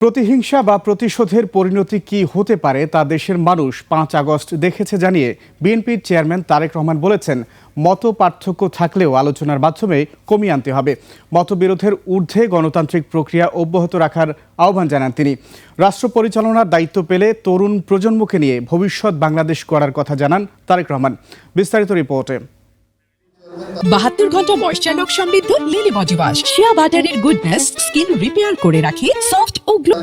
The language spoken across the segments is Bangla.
প্রতিহিংসা বা প্রতিশোধের পরিণতি কি হতে পারে তা দেশের মানুষ ৫ আগস্ট দেখেছে জানিয়ে বিএনপির চেয়ারম্যান তারেক রহমান বলেছেন, মত পার্থক্য থাকলেও আলোচনার মাধ্যমে কমিয়ে আনতে হবে। মতবিরোধের ঊর্ধ্বে গণতান্ত্রিক প্রক্রিয়া অব্যাহত রাখার আহ্বান জানান তিনি। রাষ্ট্র পরিচালনার দায়িত্ব পেলে তরুণ প্রজন্মকে নিয়ে ভবিষ্যৎ বাংলাদেশ গড়ার কথা জানান তারেক রহমান। বিস্তারিত রিপোর্টে। ৭২ ঘন্টা ময়েশ্চার লক সমৃদ্ধ লিলি বডি ওয়াশ, শিয়া বাটারের গুডনেস স্কিন রিপেয়ার করে রাখে সফট ও গ্লো।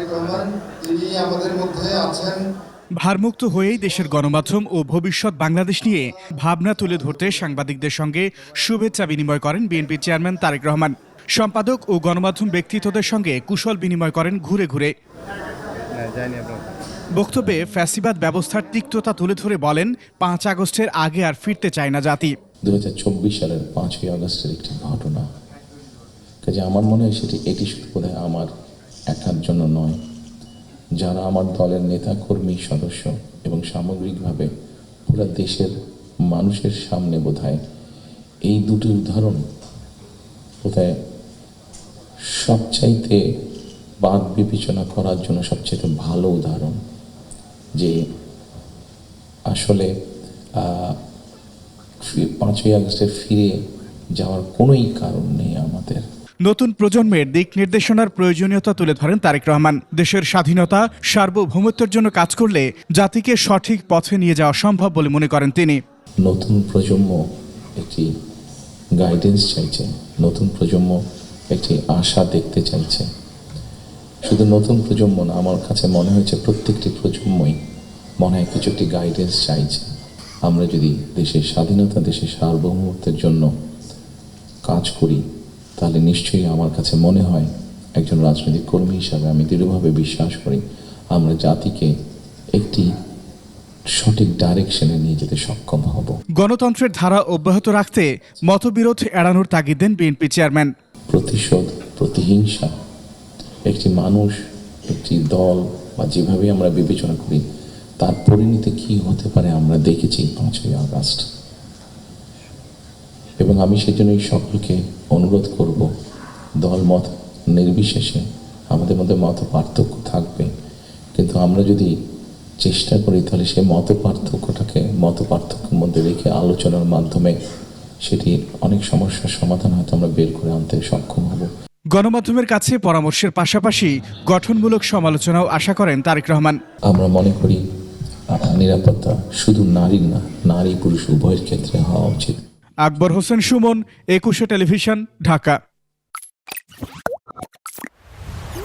ভারমুক্ত হয়েই দেশের গণমাধ্যম ও ভবিষ্যৎ বাংলাদেশ নিয়ে ভাবনা তুলে ধরতে সাংবাদিকদের সঙ্গে শুভেচ্ছা বিনিময় করেন বিএনপির চেয়ারম্যান তারেক রহমান। সম্পাদক ও গণমাধ্যম ব্যক্তিত্বদের সঙ্গে কুশল বিনিময় করেন ঘুরে ঘুরে। বক্তব্যে ফ্যাসিবাদ ব্যবস্থার তিক্ততা তুলে ধরে বলেন, ৫ আগস্টের আগে আর ফিরতে চায় না জাতি। ২০২৪ সালের ৫ই আগস্টের একটি ঘটনা, কাজে আমার মনে হয় এটি শুধু বোধহয় আমার একার জন্য নয়, যারা আমার দলের নেতা কর্মী সদস্য এবং সামগ্রিকভাবে পুরো দেশের মানুষের সামনে বোধহয় এই দুটি উদাহরণ বোধহয় সবচাইতে বাদ বিবেচনা করার জন্য সবচাইতে ভালো উদাহরণ, যে আসলে ৫ই আগস্টে ফিরে যাওয়ার কোনোই কারণ নেই আমাদের। নতুন প্রজন্মের দিক নির্দেশনার প্রয়োজনীয়তা তুলে ধরেন তারেক রহমান। দেশের স্বাধীনতা, সার্বভৌমত্বের জন্য কাজ করলে জাতিকে সঠিক পথে নিয়ে যাওয়া সম্ভব বলে মনে করেন তিনি। নতুন প্রজন্ম একটি গাইডেন্স চাইছে, নতুন প্রজন্ম একটি আশা দেখতে চাইছে। শুধু নতুন প্রজন্ম না, আমার কাছে মনে হয়েছে প্রত্যেকটি প্রজন্মই মনে হয় কিছু একটি গাইডেন্স চাইছে। আমরা যদি দেশের স্বাধীনতা, দেশের সার্বভৌমত্বের জন্য কাজ করি, তাহলে নিশ্চয়ই আমার কাছে মনে হয় একজন রাজনৈতিক কর্মী হিসাবে আমি দৃঢ়ভাবে বিশ্বাস করি আমরা জাতিকে একটি সঠিক ডাইরেকশনে নিয়ে যেতে সক্ষম হব। গণতন্ত্রের ধারা অব্যাহত রাখতে মতবিরোধ এড়ানোর তাগিদ দেন বিএনপি চেয়ারম্যান। প্রতিশোধ, প্রতিহিংসা একটি মানুষ, একটি দল বা যেভাবে আমরা বিবেচনা করি তার পরিণতি কি হতে পারে আমরা দেখেছি ৫ই আগস্ট। এবং আমি সেজন্যই সকলকে অনুরোধ করব, দল মত নির্বিশেষে আমাদের মধ্যে মত পার্থক্য থাকবে, কিন্তু আমরা যদি চেষ্টা করি তাহলে সেই মত পার্থক্যের মধ্যে রেখে আলোচনার মাধ্যমে সেটি অনেক সমস্যার সমাধান হয়তো আমরা বের করে আনতে সক্ষম হব। গণমাধ্যমের কাছে পরামর্শের পাশাপাশি গঠনমূলক সমালোচনাও আশা করেন তারেক রহমান। আমরা মনে করি নিরাপত্তা শুধু নারীর না, নারী পুরুষ উভয়ের ক্ষেত্রে হওয়া উচিত। আকবর হোসেন সুমন, ২১শে টেলিভিশন, ঢাকা।